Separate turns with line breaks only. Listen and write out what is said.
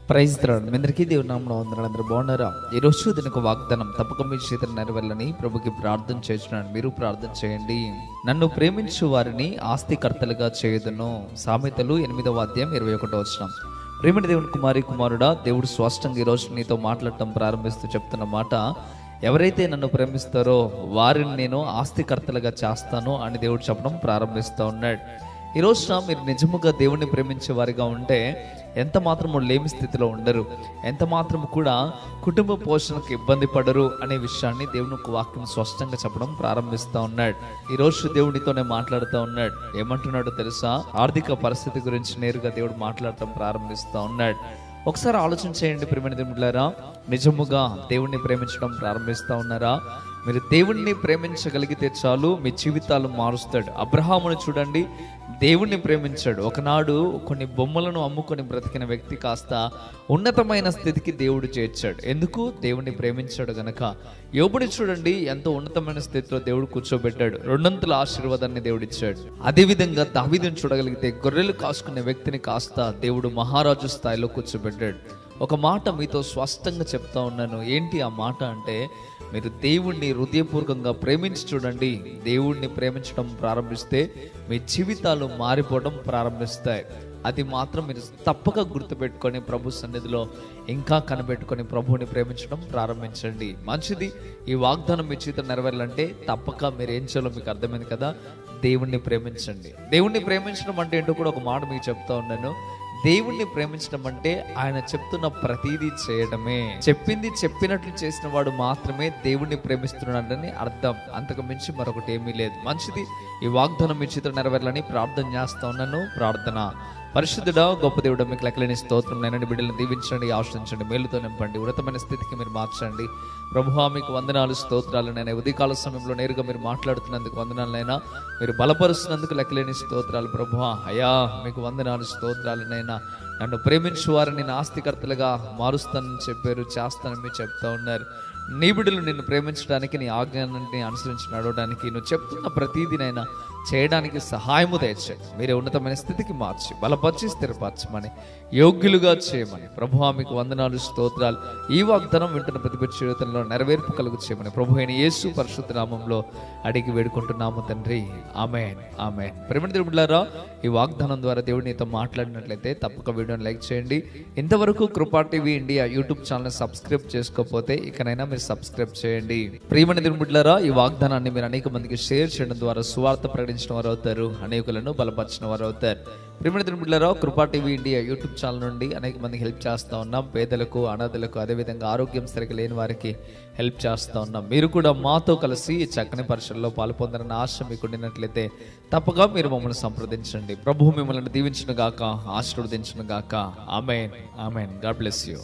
Praise lord. మీ అందరికీ దేవుని నామమున వందనాలు. అందరూ బాగున్నారా? ఈరోజు దీనికి వాగ్దానం తప్పక మీ చేతులు నెరవేరాలని ప్రభుకి ప్రార్థన చేస్తున్నాను. మీరు ప్రార్థన చేయండి. నన్ను ప్రేమించు వారిని ఆస్తికర్తలుగా చేయుదును. సామెతలు 8వ అధ్యాయం 21వ వచనం. ప్రేమిటి దేవుని కుమారుడా, దేవుడు స్పష్టంగా ఈరోజు నీతో మాట్లాడటం ప్రారంభిస్తూ చెప్తున్న మాట, ఎవరైతే నన్ను ప్రేమిస్తారో వారిని నేను ఆస్తికర్తలుగా చేస్తాను అని దేవుడు చెప్పడం ప్రారంభిస్తూ ఉన్నాడు. ఈ రోజున మీరు నిజముగా దేవుణ్ణి ప్రేమించే వారిగా ఉంటే ఎంత మాత్రము లేమి స్థితిలో ఉండరు, ఎంత మాత్రము కూడా కుటుంబ పోషణకు ఇబ్బంది పడరు అనే విషయాన్ని దేవుని వాక్యం స్పష్టంగా చెప్పడం ప్రారంభిస్తూ ఉన్నాడు. ఈ రోజు దేవునితోనే మాట్లాడుతూ ఉన్నాడు. ఏమంటున్నాడో తెలుసా? ఆర్థిక పరిస్థితి గురించి నేరుగా దేవుడు మాట్లాడటం ప్రారంభిస్తూ ఉన్నాడు. ఒకసారి ఆలోచన చేయండి ప్రియమైన దేవులారా, నిజముగా దేవుణ్ణి ప్రేమించడం ప్రారంభిస్తూ ఉన్నారా? మీరు దేవుణ్ణి ప్రేమించగలిగితే చాలు, మీ జీవితాలు మారుస్తాడు. అబ్రహామును చూడండి, దేవుణ్ణి ప్రేమించాడు. ఒకనాడు కొన్ని బొమ్మలను అమ్ముకొని బ్రతికిన వ్యక్తి కాస్త ఉన్నతమైన స్థితికి దేవుడు చేర్చాడు. ఎందుకు? దేవుణ్ణి ప్రేమించాడు గనక. యోబుని చూడండి, ఎంతో ఉన్నతమైన స్థితిలో దేవుడు కూర్చోబెట్టాడు. 2 ఆశీర్వాదాన్ని దేవుడు ఇచ్చాడు. అదేవిధంగా దావీదుని చూడగలిగితే గొర్రెలు కాసుకునే వ్యక్తిని కాస్త దేవుడు మహారాజు స్థాయిలో కూర్చోబెట్టాడు. ఒక మాట మీతో స్పష్టంగా చెప్తా ఉన్నాను. ఏంటి ఆ మాట అంటే, మీరు దేవుణ్ణి హృదయపూర్వకంగా ప్రేమించి చూడండి. దేవుణ్ణి ప్రేమించడం ప్రారంభిస్తే మీ జీవితాలు మారిపోవడం ప్రారంభిస్తాయి. అది మాత్రం మీరు తప్పక గుర్తుపెట్టుకొని ప్రభు సన్నిధిలో ఇంకా కనిపెట్టుకొని ప్రభువుని ప్రేమించడం ప్రారంభించండి. మంచిది. ఈ వాగ్దానం మీ జీవితం నెరవేరాలంటే తప్పక మీరు ఏం చేయాలో మీకు అర్థమైంది కదా. దేవుణ్ణి ప్రేమించండి. దేవుణ్ణి ప్రేమించడం అంటే ఏంటో కూడా ఒక మాట మీకు చెప్తా ఉన్నాను. దేవుణ్ణి ప్రేమించడం అంటే ఆయన చెప్తున్న ప్రతిదీ చేయడమే. చెప్పింది చెప్పినట్లు చేసిన వాడు మాత్రమే దేవుణ్ణి ప్రేమిస్తున్నాడని అర్థం. అంతకు మించి మరొకటి ఏమీ లేదు. మంచిది. ఈ వాగ్దానం మీ చిత్రం నెరవేరాలని ప్రార్థన చేస్తా ఉన్నాను. ప్రార్థన. పరిశుద్ధుడా, గొప్ప దేవుడా, మీకు లెక్కలేని స్తోత్రం. నేను బిడ్డలను దీవించండి, ఆశ్రయించండి, మేలుతో నింపండి, ఉన్నతమైన స్థితికి మీరు మార్చండి. ప్రభువా, మీకు వందనాలు, స్తోత్రాలు. నేను ఉదయకాల సమయంలో నేరుగా మీరు మాట్లాడుతున్నందుకు వందనాలనైనా, మీరు బలపరుస్తున్నందుకు లెక్కలేని స్తోత్రాలు. ప్రభువా, అయ్యా మీకు వందనాలు, స్తోత్రాలనైనా. నన్ను ప్రేమించు వారిని నేను ఆస్తికర్తలుగా మారుస్తానని చెప్పారు, చేస్తానని మీరు చెప్తా ఉన్నారు. నీ బిడ్డలు నిన్ను ప్రేమించడానికి, నీ ఆజ్ఞాన్ని అనుసరించి నడవడానికి, నువ్వు చెప్తున్న ప్రతీదినైనా చేయడానికి సహాయము దయచేయండి. మీరే ఉన్నతమైన స్థితికి మార్చి బలపరిచి స్థిరపరచమని, యోగ్యులుగా చేయమని ప్రభువా మీకు వందనాలు, స్తోత్రాలు. ఈ వాగ్దానం వింటున్న ప్రతి జీవితంలో నెరవేర్పు కలుగు చేయమని ప్రభు అయిన యేసు పరిశుద్ధ నామంలో అడిగి వేడుకుంటున్నాము తండ్రి. ఆమేన్, ఆమేన్. ప్రేమ దేవులారా, ఈ వాగ్దానం ద్వారా దేవుడు నీతో మాట్లాడినట్లయితే తప్పక వీడియోని లైక్ చేయండి. ఇంతవరకు కృపా TV India YouTube channel subscribe చేసుకోకపోతే ఇకనైనా మీరు సబ్స్క్రైబ్ చేయండి. ప్రియమైన దేవులారా, ఈ వాగ్దానాన్ని మీరు అనేక మందికి షేర్ చేయడం ద్వారా సువార్త ప్రకటించిన వారు అవుతారు, అనేకులను బలపరిచిన వారు అవుతారు. ప్రియమైన దేవులారా, కృపా టీవీ ఇండియా యూట్యూబ్ ఛానల్ నుండి అనేక మందికి హెల్ప్ చేస్తూ ఉన్నాం. పేదలకు, అనాథలకు, అదేవిధంగా ఆరోగ్యం సరిగ్గా లేని వారికి హెల్ప్ చేస్తూ ఉన్నాం. మీరు కూడా మాతో కలిసి ఈ చక్కని పరిచయంలో పాల్పొందాలన్న ఆశ మీకు ఉండినట్లయితే తప్పగా మీరు మమ్మల్ని సంప్రదించండి. ప్రభువు మిమ్మల్ని దీవించును గాక, ఆశీర్వదించును గాక. ఆమేన్, ఆమేన్. God bless you.